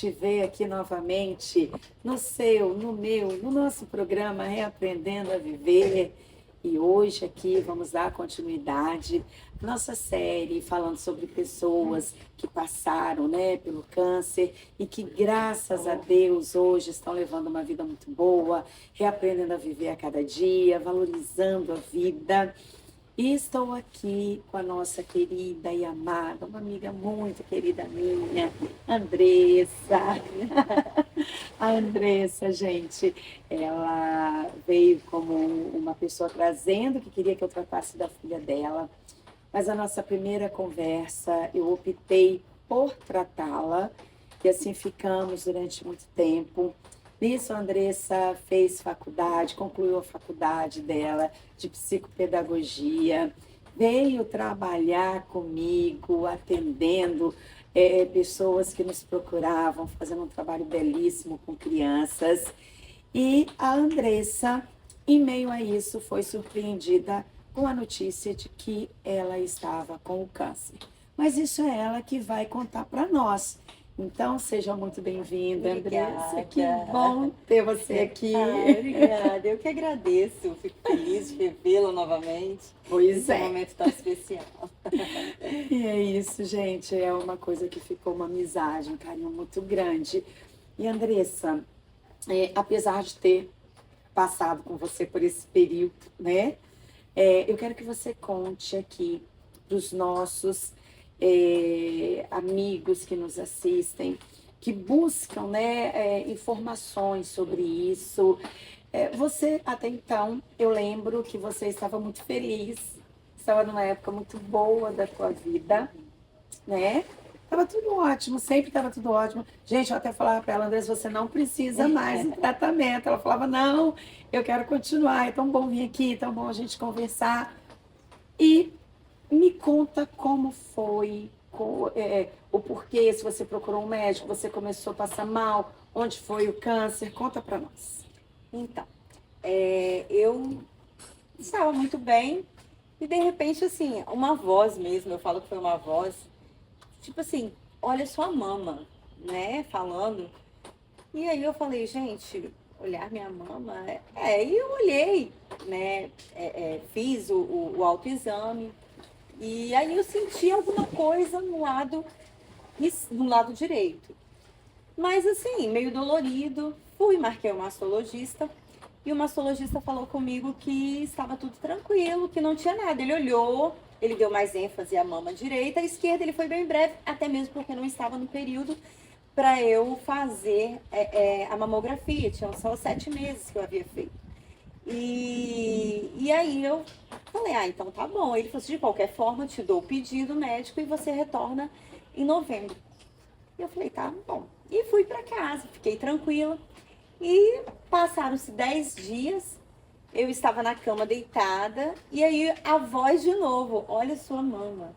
te ver aqui novamente no seu, no meu, no nosso programa Reaprendendo a Viver. E hoje aqui vamos dar continuidade à nossa série falando sobre pessoas que passaram, né, pelo câncer e que, graças a Deus, hoje estão levando uma vida muito boa, reaprendendo a viver a cada dia, valorizando a vida. E estou aqui com a nossa querida e amada, uma amiga muito querida minha, Andressa. A Andressa, gente, ela veio como uma pessoa trazendo que queria que eu tratasse da filha dela, mas a nossa primeira conversa eu optei por tratá-la e assim ficamos durante muito tempo. Nisso, a Andressa fez faculdade, concluiu a faculdade dela de psicopedagogia, veio trabalhar comigo, atendendo pessoas que nos procuravam, fazendo um trabalho belíssimo com crianças. E a Andressa, em meio a isso, foi surpreendida com a notícia de que ela estava com o câncer. Mas isso é ela que vai contar para nós. Então, seja muito bem-vinda, Andressa. Que bom ter você aqui. Obrigada, eu que agradeço. Fico feliz de revê-la novamente. Pois é. Um momento tão especial. E é isso, gente. É uma coisa que ficou uma amizade, um carinho muito grande. E, Andressa, apesar de ter passado com você por esse período, né? Eu quero que você conte aqui para os nossos amigos que nos assistem, que buscam, né, informações sobre isso. Você, até então, eu lembro que você estava muito feliz, estava numa época muito boa da tua vida, né? Tava tudo ótimo, sempre estava tudo ótimo. Gente, eu até falava para ela, Andressa, você não precisa mais de tratamento. Ela falava, não, eu quero continuar, é tão bom vir aqui, é tão bom a gente conversar. E me conta como foi, o porquê, se você procurou um médico, você começou a passar mal, onde foi o câncer, conta para nós. Então, eu estava muito bem e de repente, assim, uma voz mesmo, eu falo que foi uma voz, tipo assim, olha sua mama, né, falando. E aí eu falei, gente, olhar minha mama, e eu olhei, né, fiz o autoexame. E aí eu senti alguma coisa no lado direito. Mas assim, meio dolorido. Fui, marquei o mastologista. E o mastologista falou comigo que estava tudo tranquilo, que não tinha nada. Ele olhou, ele deu mais ênfase à mama direita. A esquerda ele foi bem breve, até mesmo porque não estava no período para eu fazer a mamografia. Tinham só 7 meses que eu havia feito. E aí eu falei, então tá bom. Ele falou assim, de qualquer forma, eu te dou o pedido médico e você retorna em novembro. E eu falei, tá bom. E fui pra casa, fiquei tranquila. E passaram-se 10 dias, eu estava na cama deitada, e aí a voz de novo, olha sua mama.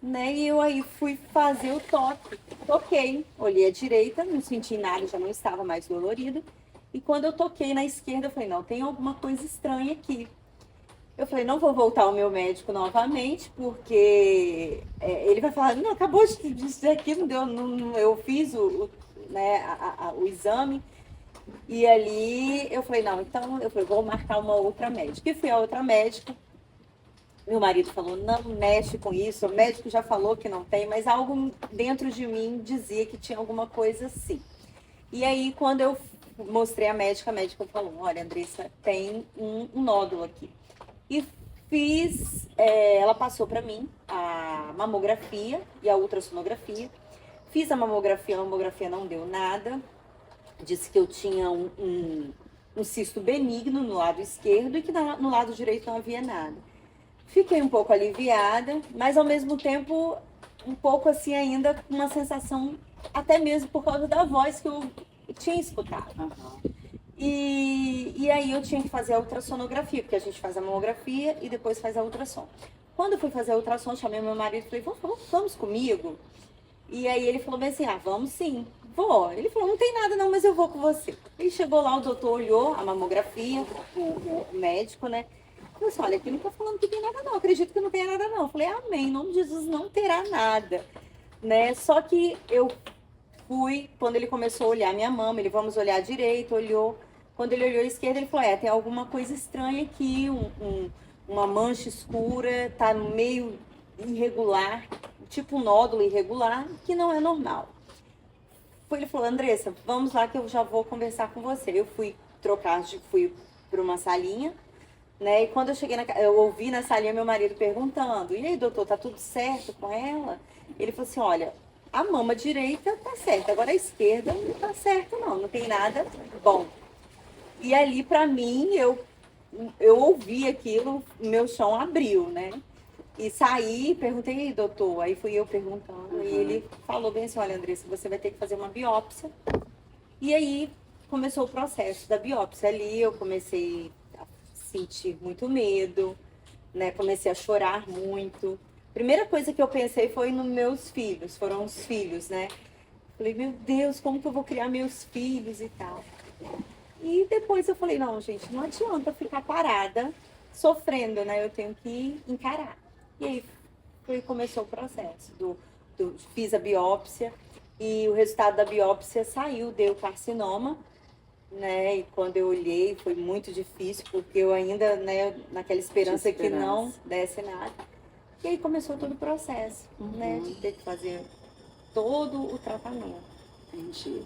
Né? E eu aí fui fazer o toque. Toquei, olhei à direita, não senti nada, já não estava mais dolorido. E quando eu toquei na esquerda, eu falei, não, tem alguma coisa estranha aqui. Eu falei, não vou voltar ao meu médico novamente, porque ele vai falar, não, acabou de dizer aqui, não deu, eu fiz o exame. E ali eu falei, não, então eu falei, vou marcar uma outra médica. E fui a outra médica. Meu marido falou, não mexe com isso, o médico já falou que não tem, mas algo dentro de mim dizia que tinha alguma coisa assim. E aí, quando eu mostrei a médica falou, olha, Andressa, tem um nódulo aqui. E fiz, ela passou para mim a mamografia e a ultrassonografia. Fiz a mamografia não deu nada. Disse que eu tinha um cisto benigno no lado esquerdo e que no lado direito não havia nada. Fiquei um pouco aliviada, mas ao mesmo tempo um pouco assim ainda com uma sensação, até mesmo por causa da voz que eu tinha escutado. Uhum. E aí eu tinha que fazer a ultrassonografia, porque a gente faz a mamografia e depois faz a ultrassom. Quando eu fui fazer a ultrassom, chamei meu marido e falei, vamos comigo? E aí ele falou bem assim, vamos sim, vou. Ele falou, não tem nada não, mas eu vou com você. Ele chegou lá, o doutor olhou a mamografia, o médico, né? Falei assim, olha, aqui não tá falando que tem nada não, acredito que não tem nada não. Eu falei, amém, em nome de Jesus não terá nada, né? Só que eu fui, quando ele começou a olhar minha mama, ele, vamos olhar à direita, olhou. Quando ele olhou à esquerda, ele falou, tem alguma coisa estranha aqui, uma mancha escura, tá meio irregular, tipo um nódulo irregular, que não é normal. Ele falou, Andressa, vamos lá que eu já vou conversar com você. Eu fui fui para uma salinha, né? E quando eu cheguei eu ouvi na salinha meu marido perguntando, e aí, doutor, tá tudo certo com ela? Ele falou assim, olha, a mama direita tá certa, agora a esquerda não tá certo não tem nada bom. E ali, pra mim, eu ouvi aquilo, meu chão abriu, né? E saí, perguntei, doutor, aí fui eu perguntando, e ele falou bem assim, olha, Andressa, você vai ter que fazer uma biópsia. E aí começou o processo da biópsia. Ali eu comecei a sentir muito medo, né? Comecei a chorar muito. Primeira coisa que eu pensei foi nos meus filhos, foram os filhos, né? Falei, meu Deus, como que eu vou criar meus filhos e tal. E depois eu falei, não, gente, não adianta ficar parada, sofrendo, né? Eu tenho que encarar. E aí começou o processo. Fiz a biópsia e o resultado da biópsia saiu, deu carcinoma, né? E quando eu olhei foi muito difícil, porque eu ainda, né, naquela esperança que não desse nada. E aí começou todo o processo, né? De ter que fazer todo o tratamento. Entendi.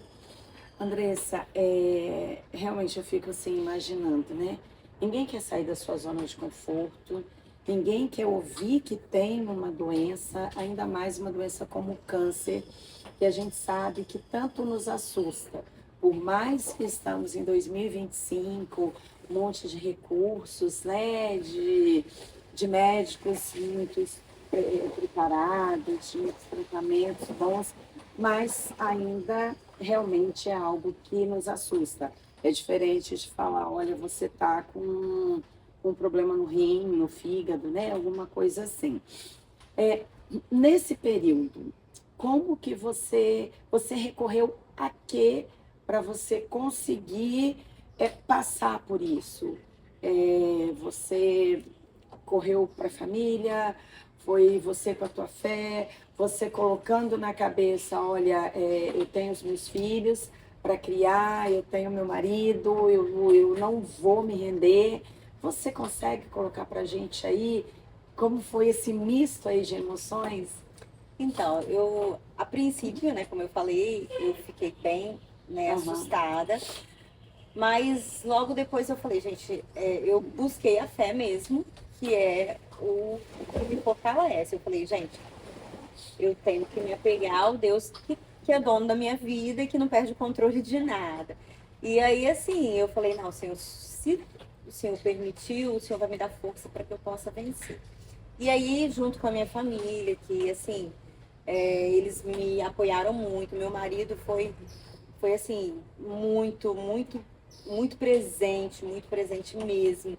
Andressa, realmente eu fico assim imaginando, né? Ninguém quer sair da sua zona de conforto, ninguém quer ouvir que tem uma doença, ainda mais uma doença como o câncer, que a gente sabe que tanto nos assusta. Por mais que estamos em 2025, um monte de recursos, né? De médicos muitos preparados, de muitos tratamentos bons, mas ainda realmente é algo que nos assusta. É diferente de falar, olha, você está com um problema no rim, no fígado, né? Alguma coisa assim. Nesse período, como que você recorreu a quê para você conseguir passar por isso? Você correu para a família? Foi você com a tua fé? Você colocando na cabeça, olha, eu tenho os meus filhos para criar, eu tenho meu marido, eu não vou me render. Você consegue colocar para a gente aí como foi esse misto aí de emoções? Então, a princípio, né, como eu falei, eu fiquei bem, né, assustada. Mas logo depois eu falei, gente, eu busquei a fé mesmo, que é o que me fortalece. Eu falei, gente, eu tenho que me apegar ao Deus que é dono da minha vida e que não perde o controle de nada. E aí, assim, eu falei, não, Senhor, se o Senhor permitiu, o Senhor vai me dar força para que eu possa vencer. E aí, junto com a minha família, que, assim, eles me apoiaram muito. Meu marido foi assim, muito presente mesmo,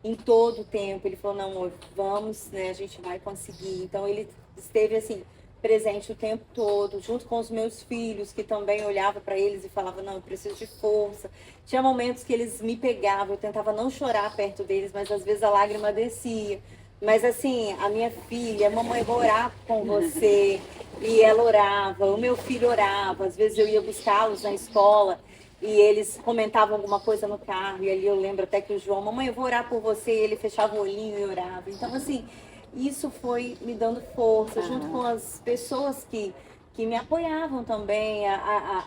em todo o tempo. Ele falou, não, amor, vamos, né, a gente vai conseguir. Então, ele esteve, assim, presente o tempo todo, junto com os meus filhos, que também olhava para eles e falava, não, eu preciso de força. Tinha momentos que eles me pegavam, eu tentava não chorar perto deles, mas às vezes a lágrima descia. Mas assim, a minha filha, mamãe, vou orar com você. E ela orava, o meu filho orava. Às vezes eu ia buscá-los na escola e eles comentavam alguma coisa no carro. E ali eu lembro até que o João, mamãe, eu vou orar por você. E ele fechava o olhinho e orava. Então, assim, isso foi me dando força, junto com as pessoas que me apoiavam também,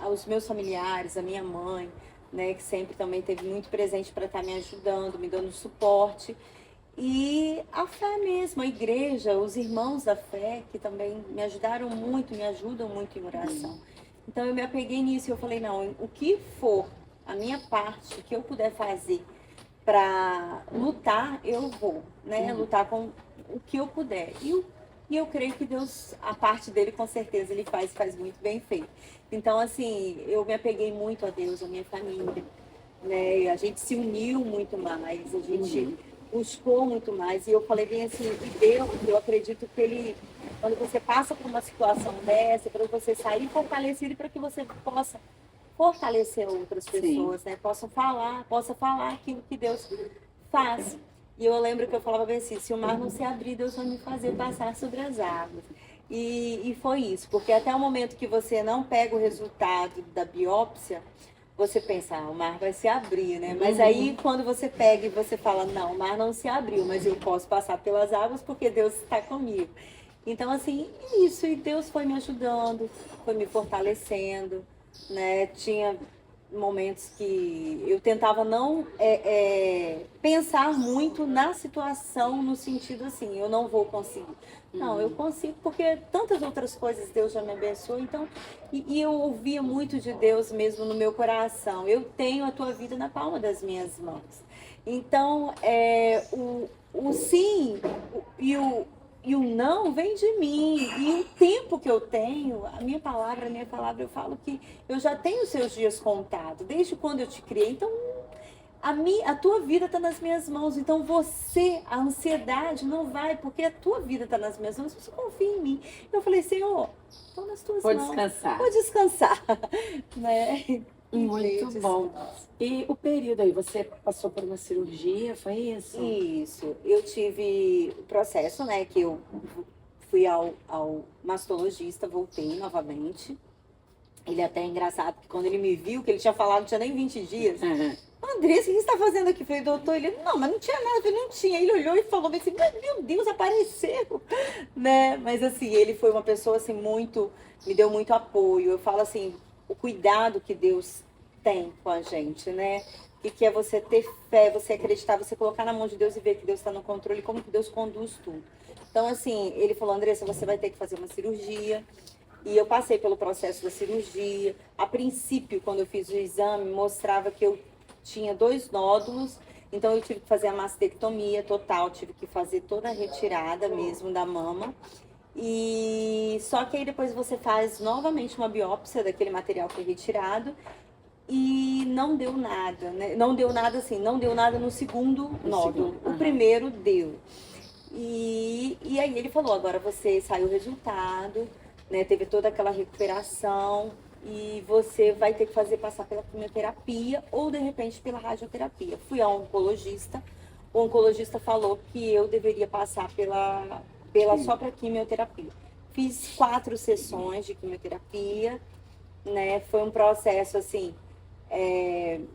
os meus familiares, a minha mãe, né, que sempre também esteve muito presente para estar me ajudando, me dando suporte. E a fé mesmo, a igreja, os irmãos da fé, que também me ajudaram muito, me ajudam muito em oração. Então eu me apeguei nisso e eu falei, não, o que for a minha parte, o que eu puder fazer para lutar, eu vou, né? Lutar com o que eu puder. E eu creio que Deus, a parte dele, com certeza, ele faz muito bem feito. Então, assim, eu me apeguei muito a Deus, a minha família, né? A gente se uniu muito mais, a gente buscou muito mais. E eu falei bem assim, e Deus, eu acredito que ele, quando você passa por uma situação dessa, para você sair fortalecido, para que você possa fortalecer outras pessoas, né? Possa falar aquilo que Deus faz. E eu lembro que eu falava bem assim, se o mar não se abrir, Deus vai me fazer passar sobre as águas. E foi isso, porque até o momento que você não pega o resultado da biópsia, você pensa, o mar vai se abrir, né? Mas aí quando você pega e você fala, não, o mar não se abriu, mas eu posso passar pelas águas porque Deus está comigo. Então, assim, isso, e Deus foi me ajudando, foi me fortalecendo, né? Tinha momentos que eu tentava não pensar muito na situação, no sentido assim, eu não vou conseguir. Não, eu consigo, porque tantas outras coisas Deus já me abençoou, então, e eu ouvia muito de Deus mesmo no meu coração. Eu tenho a tua vida na palma das minhas mãos. Então, o sim e o não vem de mim. E o tempo que eu tenho, a minha palavra, eu falo que eu já tenho os seus dias contados, desde quando eu te criei. Então, a tua vida está nas minhas mãos. Então, a ansiedade não vai, porque a tua vida está nas minhas mãos. Você confia em mim. Eu falei, Senhor, estou nas tuas Vou mãos. descansar. Vou descansar. Né? Muito bom. E o período aí, você passou por uma cirurgia, foi isso? Isso. Eu tive o processo, né, que eu fui ao mastologista, voltei novamente. Ele até é engraçado, porque quando ele me viu, que ele tinha falado, não tinha nem 20 dias. Andressa, o que você está fazendo aqui? Eu falei, doutor, ele, não, mas não tinha nada, eu falei, não tinha. Ele olhou e falou assim, meu Deus, apareceu, né? Mas assim, ele foi uma pessoa assim me deu muito apoio. Eu falo assim, o cuidado que Deus tem com a gente, né? E que é você ter fé, você acreditar, você colocar na mão de Deus e ver que Deus está no controle, como que Deus conduz tudo. Então, assim, ele falou, Andressa, você vai ter que fazer uma cirurgia. E eu passei pelo processo da cirurgia. A princípio, quando eu fiz o exame, mostrava que eu tinha 2 nódulos. Então, eu tive que fazer a mastectomia total, tive que fazer toda a retirada mesmo da mama. E só que aí depois você faz novamente uma biópsia daquele material que foi retirado e não deu nada, né? Não deu nada assim, não deu nada no segundo nódulo. O primeiro deu. E aí ele falou, agora você saiu o resultado, né? Teve toda aquela recuperação e você vai ter que passar pela quimioterapia ou de repente pela radioterapia. Fui ao oncologista, o oncologista falou que eu deveria passar só para quimioterapia. Fiz 4 sessões de quimioterapia, né? Foi um processo assim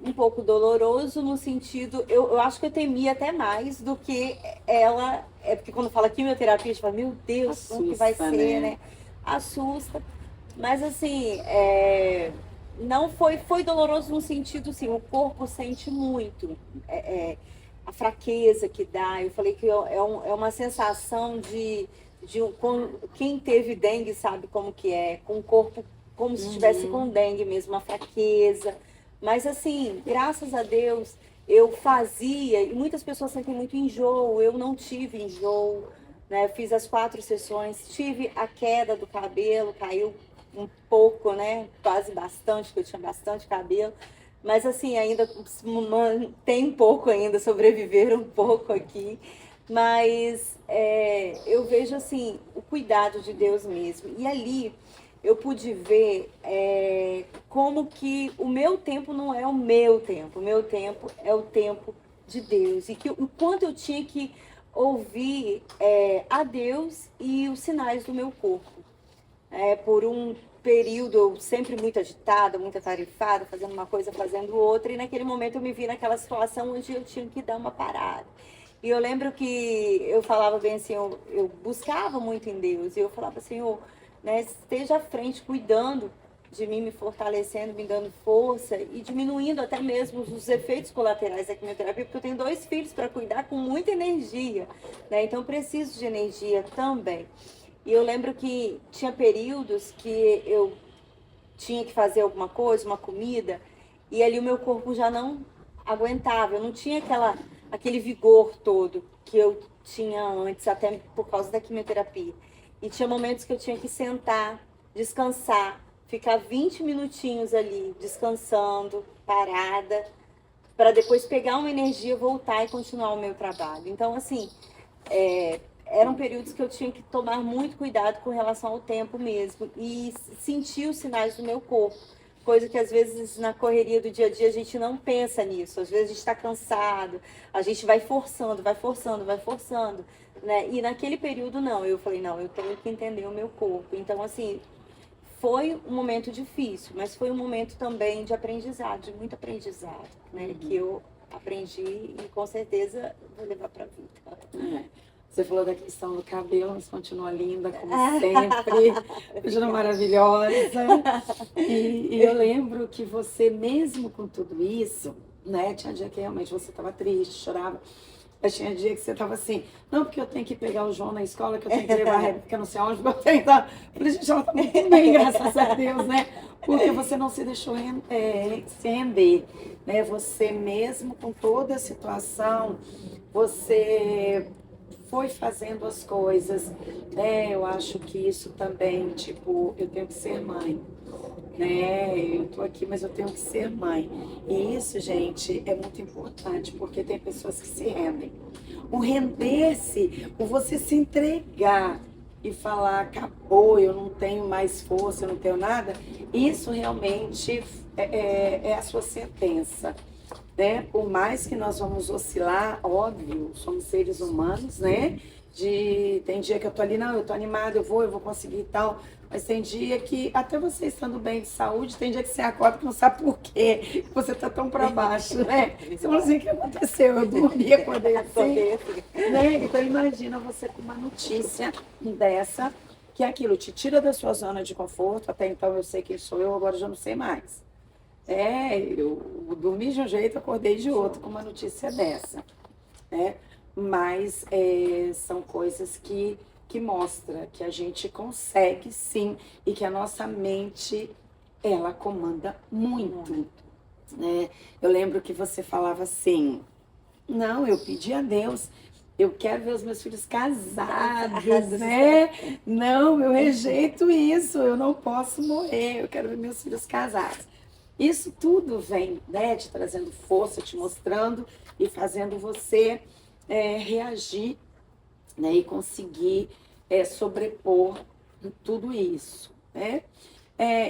um pouco doloroso no sentido, eu acho que eu temia até mais do que ela, porque quando fala quimioterapia, a gente fala, meu Deus, assusta, como que vai ser, né? Assusta, mas assim, não foi doloroso no sentido, assim, o corpo sente muito, a fraqueza que dá, eu falei que é uma sensação quem teve dengue sabe como que é, com o corpo como se estivesse com dengue mesmo, uma fraqueza. Mas assim, graças a Deus, eu fazia, e muitas pessoas sentem muito enjoo, eu não tive enjoo, né? Fiz as 4 sessões, tive a queda do cabelo, caiu um pouco, né? Quase bastante, porque eu tinha bastante cabelo. Mas assim, ainda tem um pouco ainda, sobreviver um pouco aqui. Mas eu vejo assim, o cuidado de Deus mesmo. E ali eu pude ver como que o meu tempo não é o meu tempo é o tempo de Deus. E que o quanto eu tinha que ouvir a Deus e os sinais do meu corpo. Por um período, eu sempre muito agitada, muito atarefada, fazendo uma coisa, fazendo outra, e naquele momento eu me vi naquela situação onde eu tinha que dar uma parada. E eu lembro que eu falava bem assim, eu buscava muito em Deus, e eu falava, Senhor, né, esteja à frente, cuidando de mim, me fortalecendo, me dando força e diminuindo até mesmo os efeitos colaterais da quimioterapia, porque eu tenho 2 filhos para cuidar com muita energia, né? Então eu preciso de energia também. E eu lembro que tinha períodos que eu tinha que fazer alguma coisa, uma comida, e ali o meu corpo já não aguentava, eu não tinha aquele vigor todo que eu tinha antes, até por causa da quimioterapia. E tinha momentos que eu tinha que sentar, descansar, ficar 20 minutinhos ali, descansando, parada, para depois pegar uma energia, voltar e continuar o meu trabalho. Então, assim, eram períodos que eu tinha que tomar muito cuidado com relação ao tempo mesmo e sentir os sinais do meu corpo. Coisa que às vezes na correria do dia a dia a gente não pensa nisso. Às vezes a gente está cansado, a gente vai forçando, né? E naquele período não, eu falei, não, eu tenho que entender o meu corpo. Então, assim, foi um momento difícil, mas foi um momento também de aprendizado, de muito aprendizado, né? Que eu aprendi e com certeza vou levar para a vida. Você falou da questão do cabelo, mas continua linda, como sempre, continua maravilhosa. E eu lembro que você, mesmo com tudo isso, né, tinha dia que realmente você estava triste, chorava, mas tinha dia que você estava assim, não, porque eu tenho que pegar o João na escola, que eu tenho que levar a Rebeca não sei onde, porque eu tenho que dar... Eu falei, gente, ela está muito bem, graças a Deus, né? Porque você não se deixou se render, né? Você mesmo com toda a situação, você foi fazendo as coisas, né? Eu acho que isso também, tipo, eu tenho que ser mãe, né? Eu tô aqui, mas eu tenho que ser mãe. E isso, gente, é muito importante, porque tem pessoas que se rendem. O render-se, o você se entregar e falar, acabou, eu não tenho mais força, eu não tenho nada, isso realmente é a sua sentença. Né? Por mais que nós vamos oscilar, óbvio, somos seres humanos, né? Tem dia que eu tô ali, não, eu tô animada, eu vou conseguir e tal. Mas tem dia que, até você estando bem de saúde, tem dia que você acorda que não sabe por quê, que você tá tão para baixo, né? Você fala assim, o que aconteceu? Eu dormi, acordei assim, né? Então imagina você com uma notícia dessa, que aquilo te tira da sua zona de conforto, até então eu sei quem sou eu, agora eu já não sei mais. Eu dormi de um jeito, acordei de outro com uma notícia dessa, né? Mas são coisas que mostram que a gente consegue sim e que a nossa mente, ela comanda muito, né? Eu lembro que você falava assim, não, eu pedi a Deus, eu quero ver os meus filhos casados, né? Não, eu rejeito isso, eu não posso morrer, eu quero ver meus filhos casados. Isso tudo vem, né, te trazendo força, te mostrando e fazendo você reagir, né, e conseguir sobrepor tudo isso, né?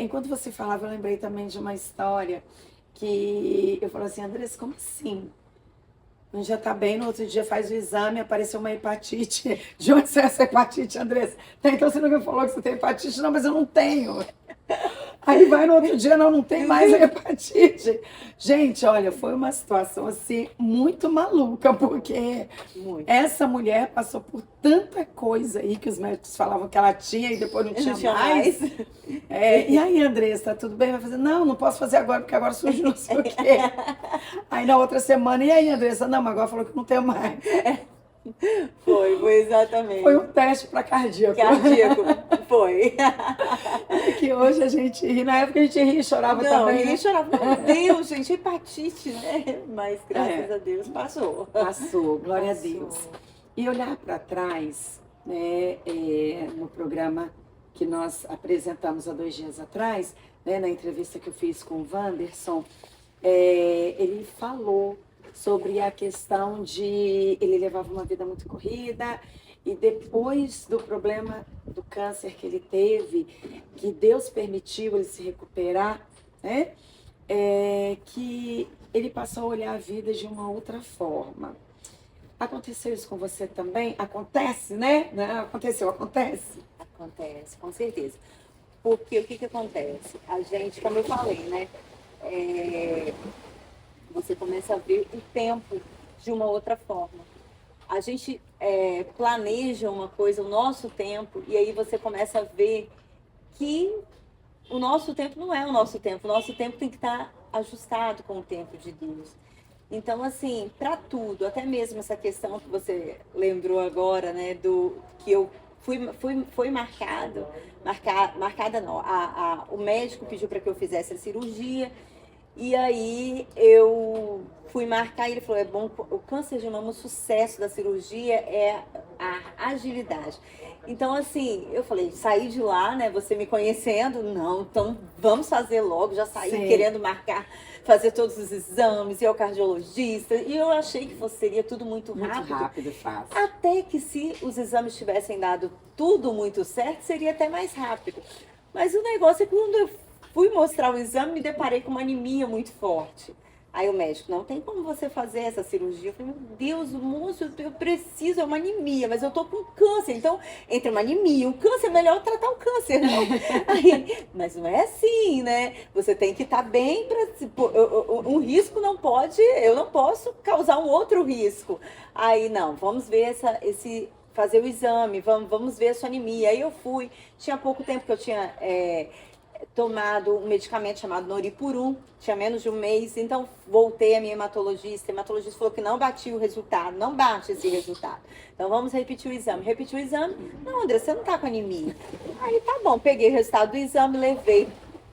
Enquanto você falava, eu lembrei também de uma história que eu falei assim, Andressa, como assim? Um dia tá bem, no outro dia faz o exame, apareceu uma hepatite. De onde é essa hepatite, Andressa? Então você nunca falou que você tem hepatite? Não, mas eu não tenho. Aí vai no outro dia, não tem mais a hepatite. Gente, olha, foi uma situação assim muito maluca, porque essa mulher passou por tanta coisa aí que os médicos falavam que ela tinha e depois não tinha mais. E aí, Andressa, tá tudo bem? Vai fazer, não posso fazer agora, porque agora surgiu não sei o quê. Aí na outra semana, e aí, Andressa? Não, mas agora falou que não tem mais. Foi exatamente. Foi um teste para cardíaco. Cardíaco, foi. Que hoje a gente ri, na época a gente ria e chorava também. Não, chorava, meu Deus, gente, hepatite, né? Mas graças a Deus passou. Passou, glória a Deus. E olhar para trás, né, no programa que nós apresentamos há 2 dias atrás, né, na entrevista que eu fiz com o Wanderson, ele falou sobre a questão de ele levava uma vida muito corrida e depois do problema do câncer que ele teve, que Deus permitiu ele se recuperar, né? Que ele passou a olhar a vida de uma outra forma. Aconteceu isso com você também? Acontece, né? Não, aconteceu, acontece? Acontece, com certeza. Porque o que acontece? A gente, como eu falei, né? Você começa a ver o tempo de uma outra forma. A gente planeja uma coisa, o nosso tempo, e aí você começa a ver que o nosso tempo não é o nosso tempo. O nosso tempo tem que estar ajustado com o tempo de Deus. Então, assim, para tudo, até mesmo essa questão que você lembrou agora, né, do que eu fui marcada não, o médico pediu para que eu fizesse a cirurgia, e aí eu fui marcar e ele falou, é bom, o câncer de mama, o sucesso da cirurgia é a agilidade. Então, assim, eu falei, saí de lá, né, você me conhecendo, não, então vamos fazer logo, já saí querendo marcar, fazer todos os exames, ir ao cardiologista, e eu achei que seria tudo muito rápido. Muito rápido, fácil. Até que se os exames tivessem dado tudo muito certo, seria até mais rápido. Mas o negócio é que quando eu fui mostrar o exame, me deparei com uma anemia muito forte. Aí o médico, não tem como você fazer essa cirurgia. Eu falei, meu Deus, moço, eu preciso, é uma anemia, mas eu tô com câncer. Então, entre uma anemia e um câncer, é melhor tratar o câncer, não? Aí, mas não é assim, né? Você tem que estar bem para um risco não pode, eu não posso causar um outro risco. Aí, não, vamos ver fazer o exame, vamos ver a sua anemia. Aí eu fui, tinha pouco tempo que eu tinha tomado um medicamento chamado Noripurum, tinha menos de um mês, então voltei à minha hematologista. A hematologista falou que não batia o resultado, não bate esse resultado. Então vamos repetir o exame. Repetiu o exame, não, André, você não tá com anemia. Aí tá bom, peguei o resultado do exame, levei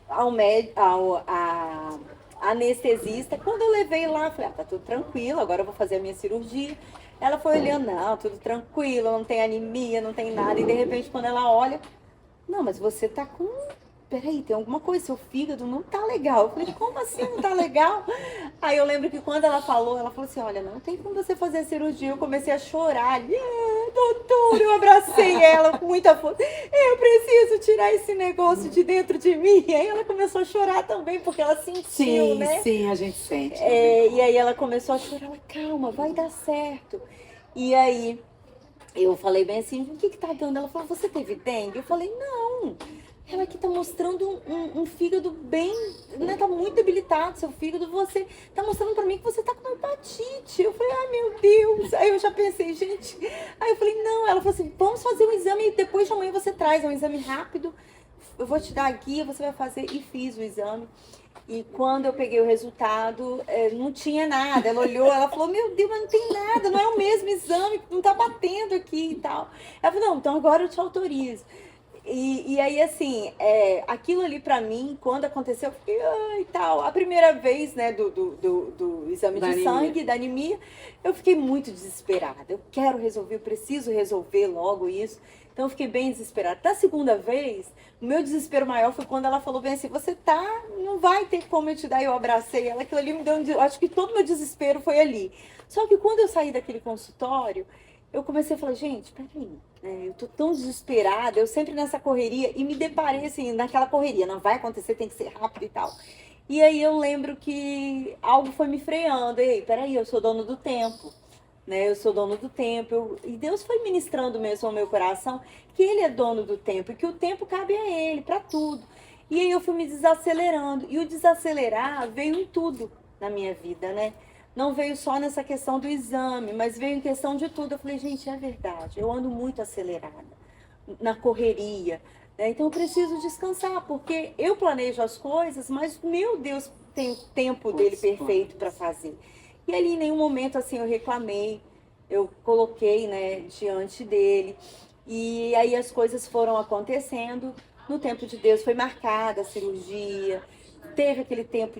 ao médico, a anestesista. Quando eu levei lá, falei, tá tudo tranquilo, agora eu vou fazer a minha cirurgia. Ela foi olhando, não, tudo tranquilo, não tem anemia, não tem nada. E de repente, quando ela olha, não, mas você tá com... Peraí, tem alguma coisa, seu fígado não tá legal. Eu falei, como assim não tá legal? Aí eu lembro que quando ela falou assim, olha, não tem como você fazer a cirurgia. Eu comecei a chorar. Doutor, eu abracei ela com muita força. Eu preciso tirar esse negócio de dentro de mim. E aí ela começou a chorar também, porque ela sentiu, Sim, né? sim, a gente sente. E aí ela começou a chorar, ela, calma, vai dar certo. E aí eu falei bem assim, o que tá dando? Ela falou, você teve dengue? Eu falei, não. Ela aqui tá mostrando um fígado bem, né? Tá muito debilitado seu fígado. Você tá mostrando pra mim que você tá com hepatite. Eu falei, ai meu Deus. Aí eu já pensei, gente. Aí eu falei, não. Ela falou assim, vamos fazer um exame e depois de amanhã você traz. É um exame rápido. Eu vou te dar a guia, você vai fazer. E fiz o exame. E quando eu peguei o resultado, não tinha nada. Ela olhou, ela falou, meu Deus, mas não tem nada, não é o mesmo exame, não tá batendo aqui e tal. Ela falou, não, então agora eu te autorizo. E aí, assim, aquilo ali pra mim, quando aconteceu, eu fiquei, ai, tal. A primeira vez, né, do exame de sangue, da anemia, eu fiquei muito desesperada. Eu quero resolver, eu preciso resolver logo isso. Então, eu fiquei bem desesperada. Da segunda vez, o meu desespero maior foi quando ela falou bem assim, não vai ter como eu te dar. Eu abracei ela, aquilo ali me deu acho que todo o meu desespero foi ali. Só que quando eu saí daquele consultório, eu comecei a falar, gente, peraí, eu tô tão desesperada, eu sempre nessa correria, e me deparei assim, naquela correria, não vai acontecer, tem que ser rápido e tal. E aí eu lembro que algo foi me freando, ei, peraí, eu sou dono do tempo, né? Eu sou dono do tempo, e Deus foi ministrando mesmo ao meu coração que Ele é dono do tempo, e que o tempo cabe a Ele, para tudo. E aí eu fui me desacelerando, e o desacelerar veio em tudo na minha vida, né? Não veio só nessa questão do exame, mas veio em questão de tudo. Eu falei, gente, é verdade, eu ando muito acelerada, na correria, né? Então eu preciso descansar, porque eu planejo as coisas, mas meu Deus tem o tempo dele perfeito para fazer. E ali em nenhum momento assim eu reclamei, eu coloquei, né, diante dele. E aí as coisas foram acontecendo. No tempo de Deus foi marcada a cirurgia, teve aquele tempo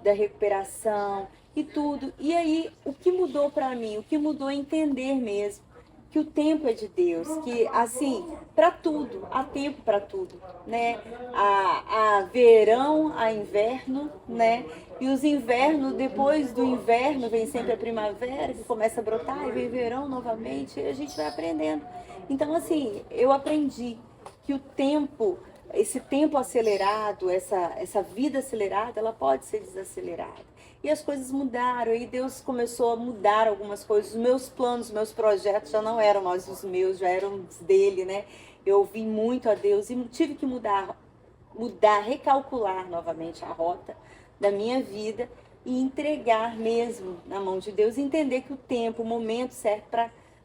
da recuperação e tudo. E aí, o que mudou para mim? O que mudou é entender mesmo que o tempo é de Deus, que assim, para tudo, há tempo para tudo, né? Há verão, há inverno, né? E os invernos, depois do inverno, vem sempre a primavera, que começa a brotar, e vem verão novamente, e a gente vai aprendendo. Então, assim, eu aprendi que o tempo, esse tempo acelerado, essa vida acelerada, ela pode ser desacelerada. E as coisas mudaram, e Deus começou a mudar algumas coisas. Os meus planos, os meus projetos já não eram mais os meus, já eram os dele, né? Eu ouvi muito a Deus e tive que mudar, recalcular novamente a rota da minha vida e entregar mesmo na mão de Deus, e entender que o tempo, o momento certo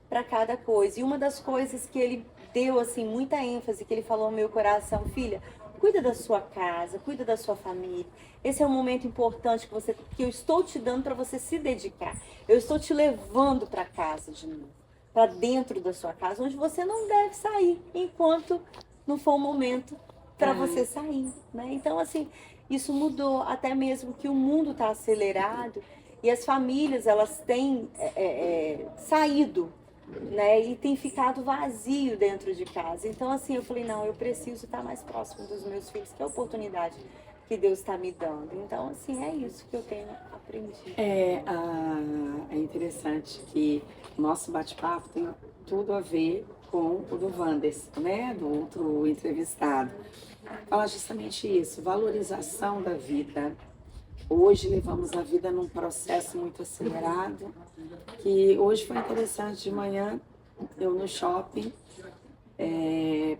para cada coisa. E uma das coisas que ele deu assim muita ênfase, que ele falou ao meu coração, filha, cuida da sua casa, cuida da sua família. Esse é um momento importante que eu estou te dando para você se dedicar. Eu estou te levando para casa de novo, para dentro da sua casa, onde você não deve sair enquanto não for o momento para você sair, né? Então, assim, isso mudou, até mesmo que o mundo está acelerado e as famílias, elas têm saído, né? E tem ficado vazio dentro de casa. Então, assim, eu falei, não, eu preciso estar mais próximo dos meus filhos, que é a oportunidade que Deus está me dando. Então, assim, é isso que eu tenho aprendido. É interessante que o nosso bate-papo tem tudo a ver com o do Wanderson, né? Do outro entrevistado. Fala justamente isso, valorização da vida. Hoje levamos a vida num processo muito acelerado, que hoje foi interessante de manhã, eu no shopping,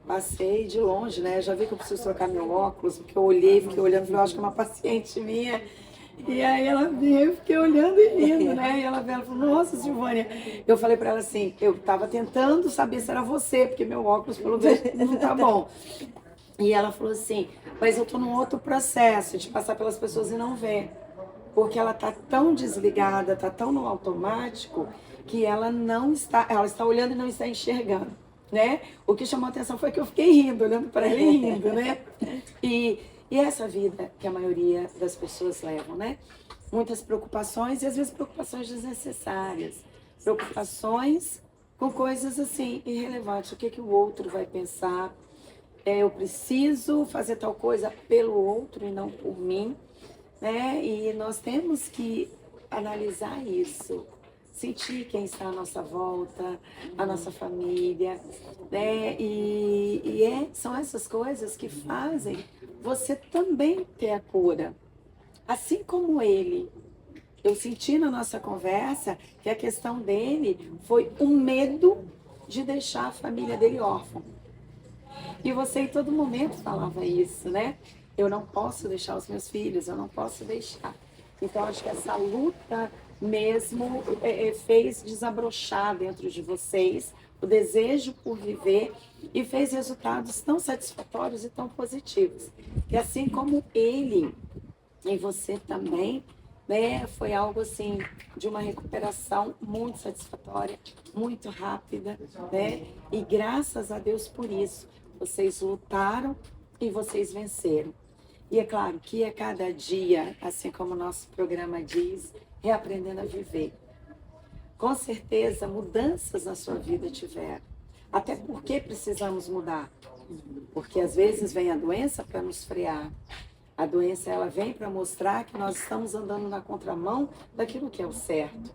passei de longe, né? Já vi que eu preciso trocar meu óculos, porque eu olhei, fiquei olhando, falei, eu acho que é uma paciente minha. E aí ela veio, eu fiquei olhando e rindo, né? E ela veio, ela falou, nossa, Silvânia. Eu falei pra ela assim, eu tava tentando saber se era você, porque meu óculos, pelo menos, não tá bom. E ela falou assim, mas eu tô num outro processo de passar pelas pessoas e não ver. Porque ela tá tão desligada, tá tão no automático, que ela está olhando e não está enxergando, né? O que chamou a atenção foi que eu fiquei rindo, olhando para ela e rindo, né? E essa vida que a maioria das pessoas levam, né? Muitas preocupações e às vezes preocupações desnecessárias. Preocupações com coisas assim, irrelevantes. O que o outro vai pensar? Eu preciso fazer tal coisa pelo outro e não por mim, né? E nós temos que analisar isso, sentir quem está à nossa volta, a nossa família, né? São essas coisas que fazem você também ter a cura, assim como ele. Eu senti na nossa conversa que a questão dele foi o medo de deixar a família dele órfã. E você em todo momento falava isso, né? Eu não posso deixar os meus filhos, eu não posso deixar. Então, acho que essa luta mesmo fez desabrochar dentro de vocês o desejo por viver e fez resultados tão satisfatórios e tão positivos. E assim como ele e você também, né, foi algo assim de uma recuperação muito satisfatória, muito rápida, né? E graças a Deus por isso. Vocês lutaram e vocês venceram. E é claro que a cada dia, assim como o nosso programa diz, reaprendendo a viver. Com certeza, mudanças na sua vida tiveram. Até porque precisamos mudar. Porque às vezes vem a doença para nos frear. A doença ela vem para mostrar que nós estamos andando na contramão daquilo que é o certo,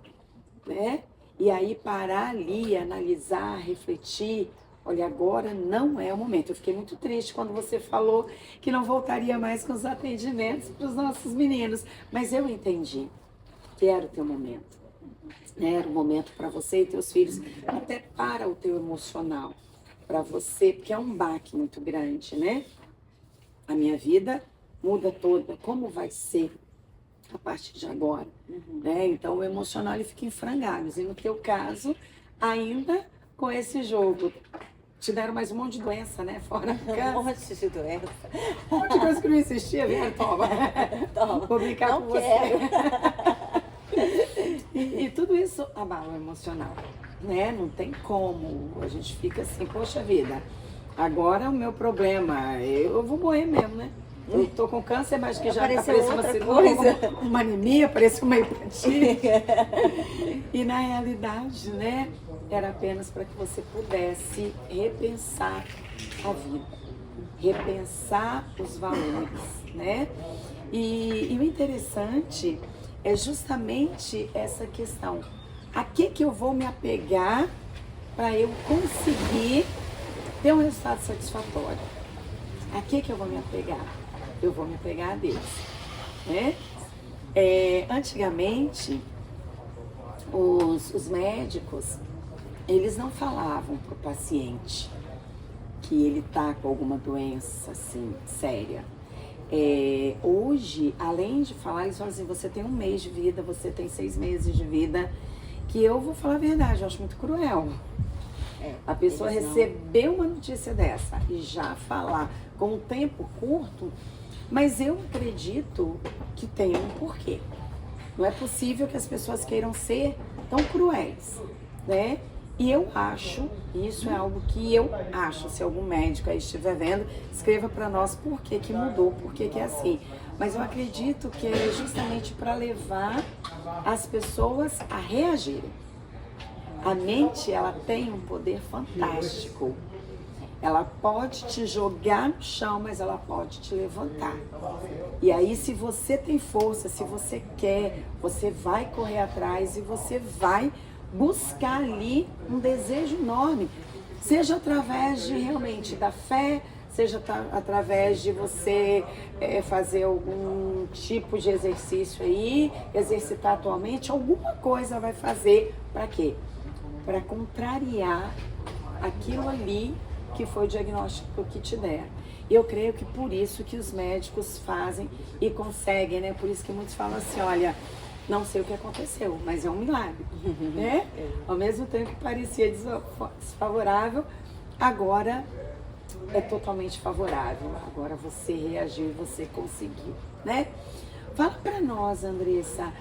né? E aí parar ali, analisar, refletir. Olha, agora não é o momento. Eu fiquei muito triste quando você falou que não voltaria mais com os atendimentos para os nossos meninos. Mas eu entendi que era o teu momento. Era o momento para você e teus filhos, até para o teu emocional. Para você, porque é um baque muito grande, né? A minha vida muda toda. Como vai ser a partir de agora? Né? Então, o emocional ele fica em frangalhos. E no teu caso, ainda com esse jogo. Te deram mais um monte de doença, né? Fora um monte de doença. Um monte de coisa que não existia, vem, toma. Toma. Vou brincar Não com quero. você. E tudo isso abala o emocional, né? Não tem como. A gente fica assim, poxa vida, agora o meu problema, eu vou morrer mesmo, né? Eu tô com câncer, mas que já apareceu uma cirurgia, uma anemia, apareceu uma hepatite. E na realidade, né, era apenas para que você pudesse repensar a vida, repensar os valores, né? E o interessante é justamente essa questão. A que eu vou me apegar para eu conseguir ter um resultado satisfatório? A que eu vou me apegar? Eu vou me apegar a Deus, né? Antigamente, os médicos, eles não falavam para o paciente que ele está com alguma doença assim, séria. Hoje, além de falar, eles falam assim, você tem 1 mês de vida, você tem 6 meses de vida, que eu vou falar a verdade, eu acho muito cruel. A pessoa receber uma notícia dessa e já falar com um tempo curto, mas eu acredito que tem um porquê. Não é possível que as pessoas queiram ser tão cruéis, né? E eu acho, isso é algo que eu acho, se algum médico aí estiver vendo, escreva para nós por que que mudou, por que que é assim. Mas eu acredito que é justamente para levar as pessoas a reagirem. A mente, ela tem um poder fantástico. Ela pode te jogar no chão, mas ela pode te levantar. E aí, se você tem força, se você quer, você vai correr atrás e você vai buscar ali um desejo enorme. Seja através de realmente da fé, seja através de você fazer algum tipo de exercício aí, exercitar atualmente, alguma coisa vai fazer para quê? Para contrariar aquilo ali que foi o diagnóstico que te deram. E eu creio que por isso que os médicos fazem e conseguem, né? Por isso que muitos falam assim, olha, não sei o que aconteceu, mas é um milagre, né? Ao mesmo tempo que parecia desfavorável, agora é totalmente favorável. Agora você reagiu e você conseguiu, né? Fala pra nós, Andressa,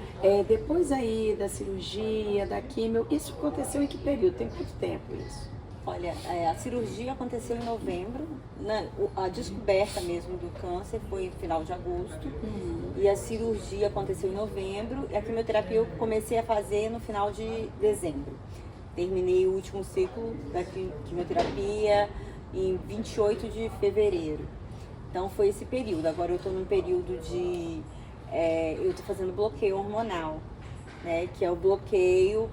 depois aí da cirurgia, da químio, isso aconteceu em que período? Tem quanto tempo isso? Olha, a cirurgia aconteceu em novembro, né? A descoberta mesmo do câncer foi no final de agosto, e a cirurgia aconteceu em novembro, e a quimioterapia eu comecei a fazer no final de dezembro. Terminei o último ciclo da quimioterapia em 28 de fevereiro. Então foi esse período. Agora eu estou num período de... eu estou fazendo bloqueio hormonal, né? Que é o bloqueio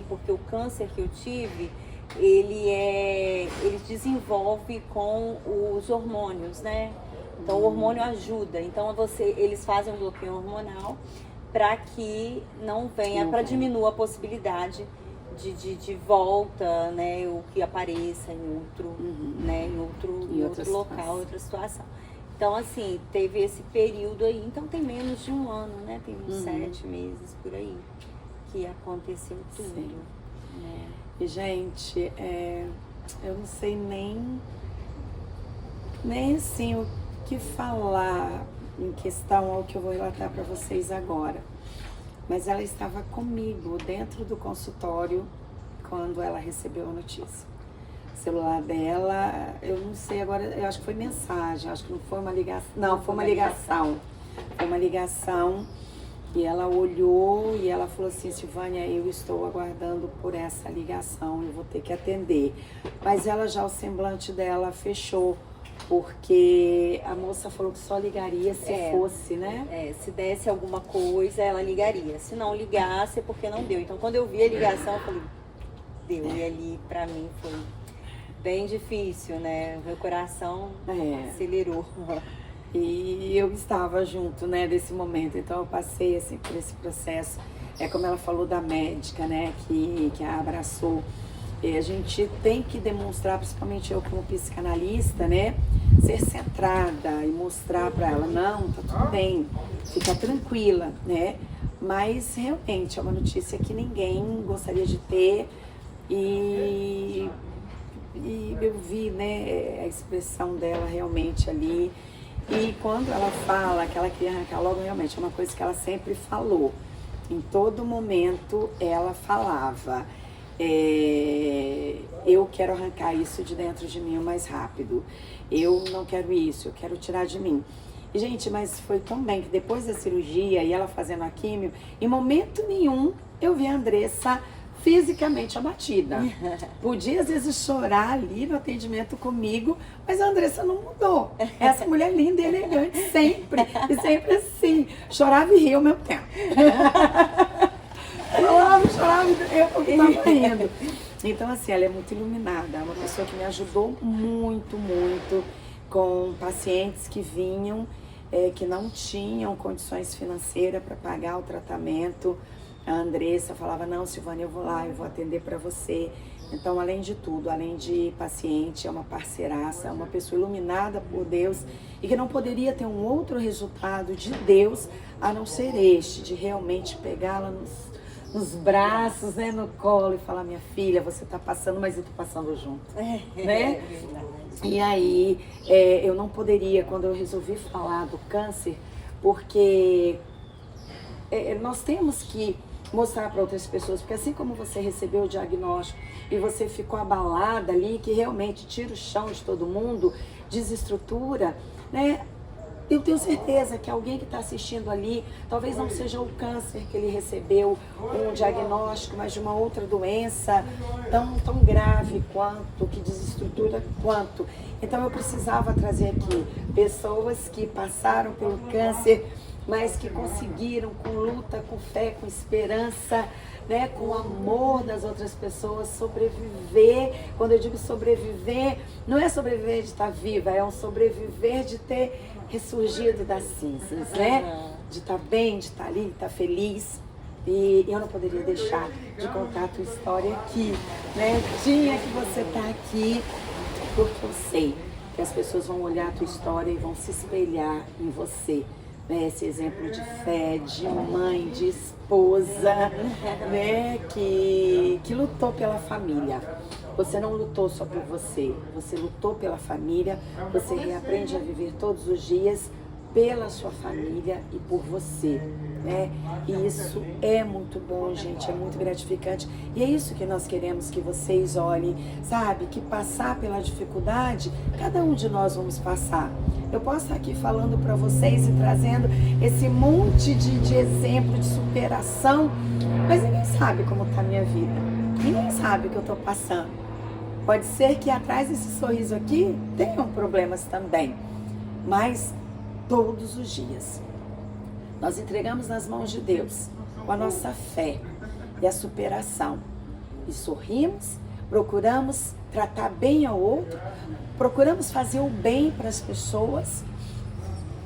porque o câncer que eu tive, ele desenvolve com os hormônios, né? Então o hormônio ajuda. Então eles fazem um bloqueio hormonal para que não venha, para diminuir a possibilidade de volta, né? O que apareça em outro, né? Em outro local, outra situação. Então, assim, teve esse período aí. Então tem menos de um ano, né? Tem uns 7 meses por aí que aconteceu tudo. Sim. Né? E, gente, eu não sei nem assim o que falar em questão ao que eu vou relatar para vocês agora. Mas ela estava comigo dentro do consultório quando ela recebeu a notícia. O celular dela, eu não sei agora, eu acho que foi mensagem, acho que não foi uma ligação. Não, foi uma ligação. Foi uma ligação. E ela olhou e ela falou assim, Silvânia, eu estou aguardando por essa ligação, eu vou ter que atender. Mas ela já, o semblante dela fechou, porque a moça falou que só ligaria se fosse, né? Se desse alguma coisa, ela ligaria. Se não ligasse, é porque não deu. Então, quando eu vi a ligação, eu falei, deu. E ali, pra mim, foi bem difícil, né? Meu coração acelerou. E eu estava junto, né, desse momento, então eu passei assim, por esse processo. É como ela falou da médica, né, que a abraçou. A gente tem que demonstrar, principalmente eu como psicanalista, né, ser centrada e mostrar para ela, não, tá tudo bem, fica tranquila, né, mas realmente é uma notícia que ninguém gostaria de ter e eu vi, né, a expressão dela realmente ali. E quando ela fala que ela queria arrancar logo, realmente é uma coisa que ela sempre falou. Em todo momento ela falava, eu quero arrancar isso de dentro de mim o mais rápido. Eu não quero isso, eu quero tirar de mim. E, gente, mas foi tão bem que depois da cirurgia e ela fazendo a químio, em momento nenhum eu vi a Andressa fisicamente abatida. Podia, às vezes, chorar ali no atendimento comigo, mas a Andressa não mudou. Essa mulher linda e elegante, sempre. E sempre assim. Chorava e ria ao mesmo tempo. Chorava e eu estava rindo. Então, assim, ela é muito iluminada. É uma pessoa que me ajudou muito, muito com pacientes que vinham, que não tinham condições financeiras para pagar o tratamento. A Andressa falava, não, Silvânia, eu vou lá, eu vou atender para você. Então, além de tudo, além de paciente, é uma parceiraça, é uma pessoa iluminada por Deus e que não poderia ter um outro resultado de Deus a não ser este, de realmente pegá-la nos braços, né, no colo e falar, minha filha, você tá passando, mas eu tô passando junto, né? E aí, eu não poderia, quando eu resolvi falar do câncer, porque nós temos que mostrar para outras pessoas, porque assim como você recebeu o diagnóstico e você ficou abalada ali, que realmente tira o chão de todo mundo, desestrutura, né? Eu tenho certeza que alguém que está assistindo ali, talvez não seja o câncer que ele recebeu, um diagnóstico, mas de uma outra doença tão grave quanto, que desestrutura quanto. Então eu precisava trazer aqui pessoas que passaram pelo câncer mas que conseguiram, com luta, com fé, com esperança, né, com o amor das outras pessoas, sobreviver. Quando eu digo sobreviver, não é sobreviver de estar viva, é um sobreviver de ter ressurgido das cinzas, né? De estar bem, de estar ali, de estar feliz. E eu não poderia deixar de contar a tua história aqui, né? O dia que você está aqui, porque eu sei que as pessoas vão olhar a tua história e vão se espelhar em você. Né, esse exemplo de fé, de mãe, de esposa, né, que lutou pela família. Você não lutou só por você, você lutou pela família, você reaprende a viver todos os dias pela sua família e por você, né? E isso é muito bom, gente, é muito gratificante. E é isso que nós queremos que vocês olhem, sabe? Que passar pela dificuldade, cada um de nós vamos passar. Eu posso estar aqui falando para vocês e trazendo esse monte de exemplo de superação, mas ninguém sabe como está a minha vida. Ninguém sabe o que eu estou passando. Pode ser que atrás desse sorriso aqui tenham problemas também, mas todos os dias nós entregamos nas mãos de Deus com a nossa fé e a superação. E sorrimos, procuramos tratar bem ao outro, procuramos fazer o bem para as pessoas.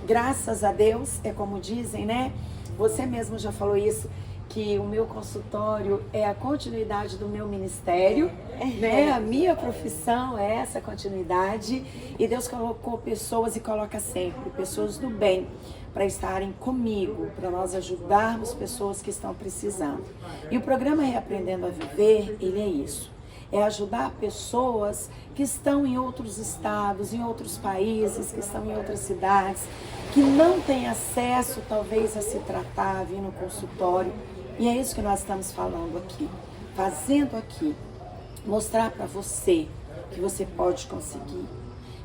Graças a Deus, é como dizem, né? Você mesmo já falou isso, que o meu consultório é a continuidade do meu ministério, né? A minha profissão é essa continuidade. E Deus colocou pessoas e coloca sempre pessoas do bem para estarem comigo, para nós ajudarmos pessoas que estão precisando. E o programa Reaprendendo a Viver, ele é isso. É ajudar pessoas que estão em outros estados, em outros países, que estão em outras cidades, que não têm acesso talvez a se tratar, a vir no consultório. E é isso que nós estamos falando aqui, fazendo aqui, mostrar para você que você pode conseguir,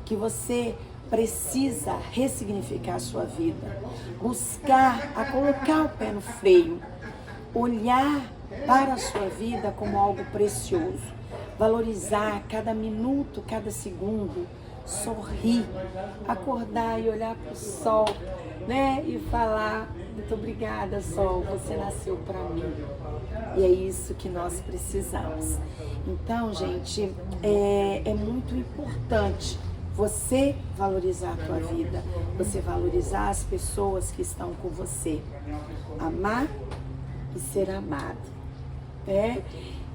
que você precisa ressignificar a sua vida, buscar a colocar o pé no freio, olhar para a sua vida como algo precioso, valorizar cada minuto, cada segundo, sorrir, acordar e olhar para o sol, né? E falar, muito obrigada, sol, você nasceu para mim. E é isso que nós precisamos. Então, gente, é muito importante você valorizar a tua vida, você valorizar as pessoas que estão com você. Amar e ser amado, né?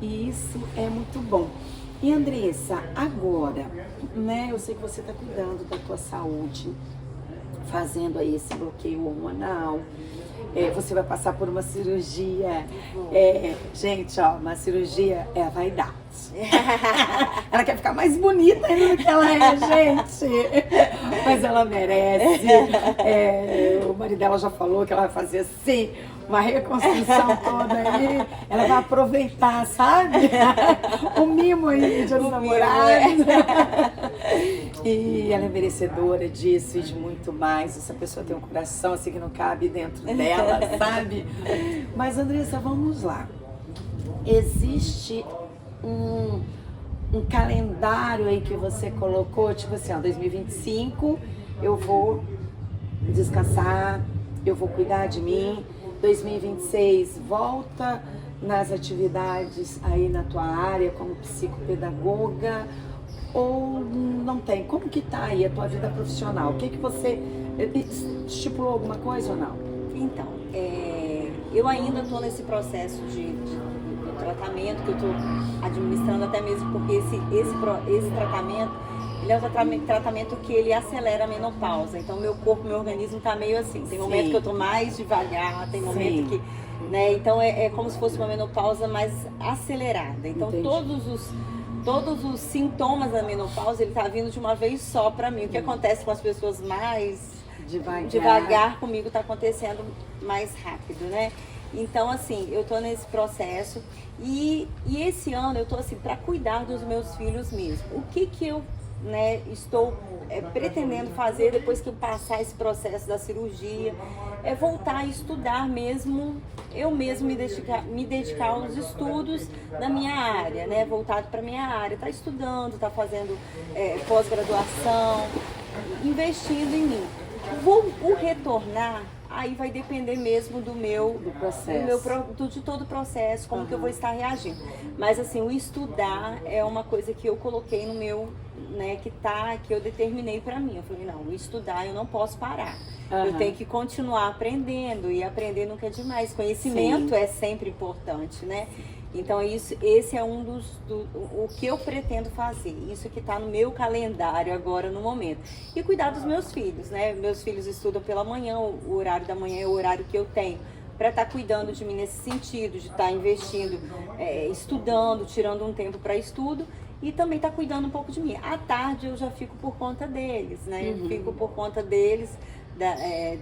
E isso é muito bom. E Andressa, agora, né? Eu sei que você está cuidando da tua saúde, fazendo aí esse bloqueio hormonal. Você vai passar por uma cirurgia. Gente, ó, uma cirurgia é a vaidade. Ela quer ficar mais bonita ainda do que ela é, gente. Mas ela merece. O marido dela já falou que ela vai fazer assim, uma reconstrução toda aí. Ela vai aproveitar, sabe? O mimo aí de namorados. E ela é merecedora disso e de muito mais. Essa pessoa tem um coração assim que não cabe dentro dela, sabe? Mas, Andressa, vamos lá. Existe um calendário aí que você colocou, tipo assim, ó, 2025 eu vou descansar, eu vou cuidar de mim, 2026 volta nas atividades aí na tua área como psicopedagoga, ou não tem? Como que tá aí a tua vida profissional? O que você estipulou alguma coisa ou não? Então, eu ainda estou nesse processo de tratamento que eu estou administrando, até mesmo porque esse tratamento, ele é um tratamento que ele acelera a menopausa. Então, meu corpo, meu organismo está meio assim. Tem momento que eu estou mais devagar, tem momento que... Né, então, é como se fosse uma menopausa mais acelerada. Então, todos os sintomas da menopausa, ele está vindo de uma vez só para mim. O que acontece com as pessoas mais devagar comigo está acontecendo mais rápido, né? Então, assim, eu tô nesse processo e esse ano eu tô assim, para cuidar dos meus filhos mesmo. O que eu, né, estou pretendendo fazer depois que eu passar esse processo da cirurgia é voltar a estudar mesmo, eu mesmo me dedicar aos estudos da minha área, né, voltado para minha área, tá estudando, tá fazendo pós-graduação, investindo em mim. Vou retornar aí vai depender mesmo do meu processo. de todo o processo, como que eu vou estar reagindo. Mas assim, o estudar é uma coisa que eu coloquei no meu, né, que eu determinei para mim. Eu falei, não, o estudar eu não posso parar. Eu tenho que continuar aprendendo, e aprender nunca é demais. Conhecimento é sempre importante, né? Então esse é o que eu pretendo fazer, isso que está no meu calendário agora no momento. E cuidar dos meus filhos, né? Meus filhos estudam pela manhã, o horário da manhã é o horário que eu tenho para estar cuidando de mim nesse sentido, de estar investindo, estudando, tirando um tempo para estudo, e também estar cuidando um pouco de mim. À tarde eu já fico por conta deles, né? Eu fico por conta deles,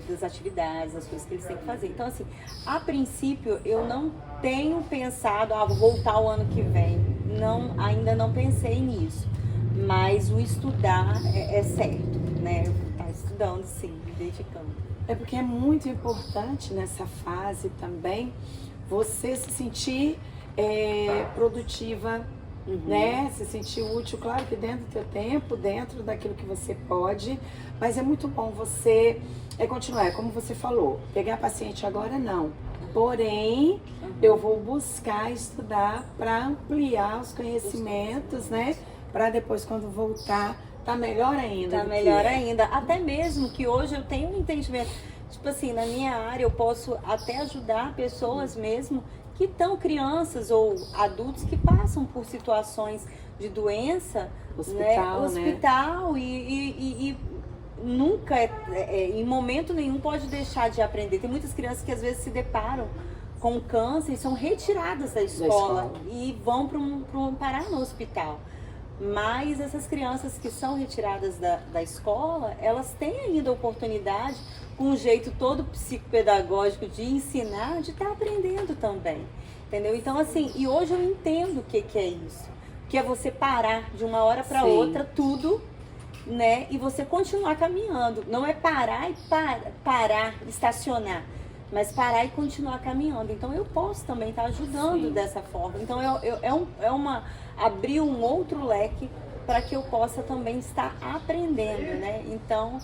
das atividades, das coisas que eles têm que fazer. Então, assim, a princípio, eu não tenho pensado, vou voltar o ano que vem. Não, ainda não pensei nisso. Mas o estudar é certo, né? Eu vou estar estudando, sim, me dedicando. É porque é muito importante nessa fase também você se sentir produtiva, né? Se sentir útil, claro que dentro do teu tempo, dentro daquilo que você pode, mas é muito bom você continuar, como você falou, pegar paciente agora não. Porém, eu vou buscar estudar para ampliar os conhecimentos, né? Para depois, quando voltar, tá melhor ainda. Tá melhor ainda. Até mesmo que hoje eu tenho um entendimento, tipo assim, na minha área eu posso até ajudar pessoas mesmo que estão, crianças ou adultos que passam por situações de doença, hospital, e nunca, em momento nenhum, pode deixar de aprender. Tem muitas crianças que às vezes se deparam com câncer e são retiradas da escola e vão parar no hospital. Mas essas crianças que são retiradas da escola, elas têm ainda a oportunidade, com um jeito todo psicopedagógico de ensinar, de estar aprendendo também, entendeu? Então, assim, e hoje eu entendo o que é isso, que é você parar de uma hora para outra tudo, né? E você continuar caminhando. Não é parar e parar, estacionar, mas parar e continuar caminhando. Então eu posso também estar ajudando dessa forma. Então abrir um outro leque para que eu possa também estar aprendendo, né? Então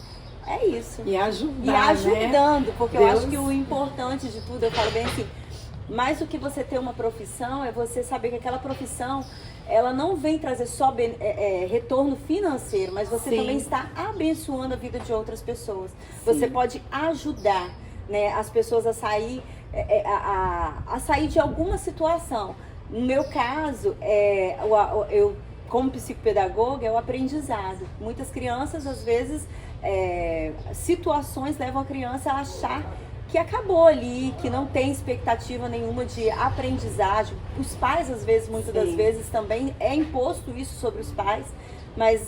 é isso. E ajudar, e ajudando, né? porque eu acho que o importante de tudo, eu falo bem assim, mais do que você ter uma profissão, é você saber que aquela profissão, ela não vem trazer só retorno financeiro, mas você também está abençoando a vida de outras pessoas. Você pode ajudar, né, as pessoas a sair, a sair de alguma situação. No meu caso, eu como psicopedagoga, é o aprendizado. Muitas crianças, às vezes, situações levam a criança a achar que acabou ali, que não tem expectativa nenhuma de aprendizagem. Os pais, às vezes, muitas das vezes, também é imposto isso sobre os pais, mas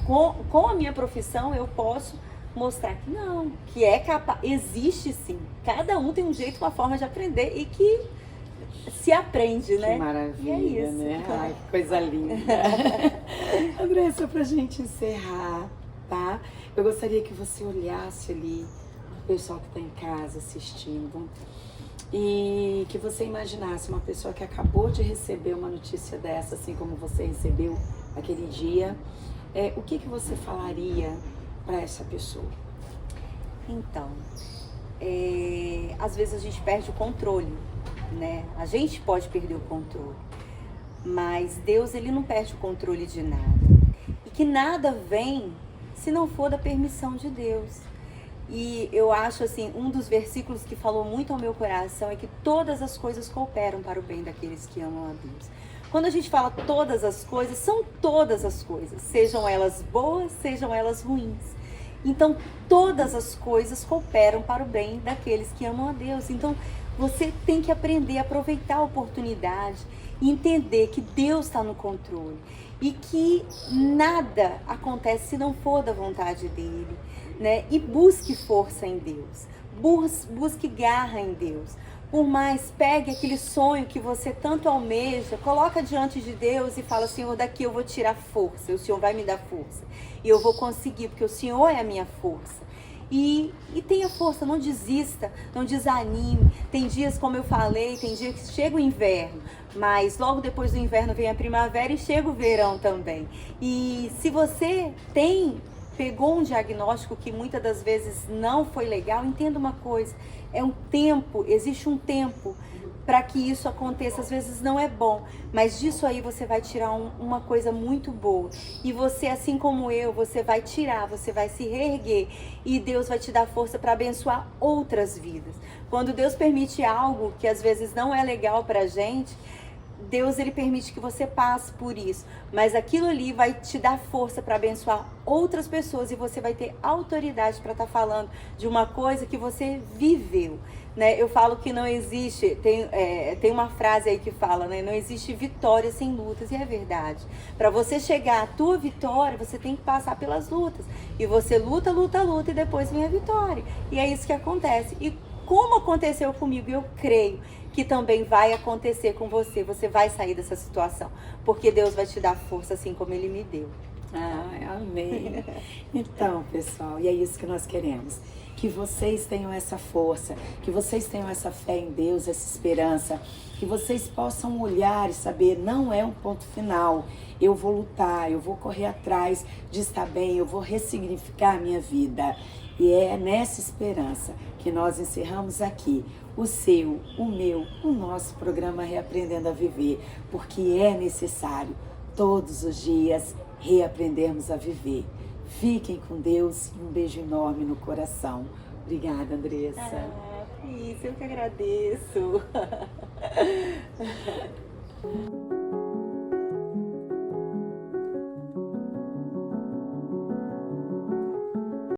com a minha profissão eu posso mostrar que não, que é capaz, existe sim. Cada um tem um jeito, uma forma de aprender e que se aprende, né? Que maravilha, e é isso. né? Ai, que coisa linda. André, só pra gente encerrar, tá? Eu gostaria que você olhasse ali o pessoal que está em casa assistindo e que você imaginasse uma pessoa que acabou de receber uma notícia dessa, assim como você recebeu aquele dia. O que você falaria para essa pessoa? Então, às vezes a gente perde o controle, né? A gente pode perder o controle, mas Deus, ele não perde o controle de nada. E que nada vem se não for da permissão de Deus. E eu acho assim, um dos versículos que falou muito ao meu coração é que todas as coisas cooperam para o bem daqueles que amam a Deus. Quando a gente fala todas as coisas, são todas as coisas, sejam elas boas, sejam elas ruins. Então, todas as coisas cooperam para o bem daqueles que amam a Deus. Então, você tem que aprender a aproveitar a oportunidade e entender que Deus está no controle e que nada acontece se não for da vontade dele, né? E busque força em Deus, busque garra em Deus. Por mais, pegue aquele sonho que você tanto almeja, coloca diante de Deus e fala: Senhor, daqui eu vou tirar força, o Senhor vai me dar força e eu vou conseguir, porque o Senhor é a minha força. E tenha força, não desista, não desanime. Tem dias, como eu falei, tem dias que chega o inverno, mas logo depois do inverno vem a primavera e chega o verão também. E se você tem pegou um diagnóstico que muitas das vezes não foi legal, entenda uma coisa, é um tempo, existe um tempo para que isso aconteça. Às vezes não é bom, mas disso aí você vai tirar uma coisa muito boa. E você, assim como eu, você vai tirar, você vai se reerguer e Deus vai te dar força para abençoar outras vidas. Quando Deus permite algo que às vezes não é legal pra gente, Deus, ele permite que você passe por isso, mas aquilo ali vai te dar força para abençoar outras pessoas e você vai ter autoridade para estar falando de uma coisa que você viveu, né? Eu falo que não existe, tem uma frase aí que fala, né? Não existe vitória sem lutas, e é verdade. Para você chegar à tua vitória, você tem que passar pelas lutas, e você luta, luta, luta, e depois vem a vitória, e é isso que acontece. E como aconteceu comigo, eu creio que também vai acontecer com você. Você vai sair dessa situação, porque Deus vai te dar força assim como Ele me deu. Ah, amém. Então, pessoal, e é isso que nós queremos. Que vocês tenham essa força, que vocês tenham essa fé em Deus, essa esperança, que vocês possam olhar e saber, não é um ponto final. Eu vou lutar, eu vou correr atrás de estar bem, eu vou ressignificar a minha vida. E é nessa esperança que nós encerramos aqui o seu, o meu, o nosso programa Reaprendendo a Viver, porque é necessário todos os dias reaprendermos a viver. Fiquem com Deus e um beijo enorme no coração. Obrigada, Andressa. Isso, eu que agradeço.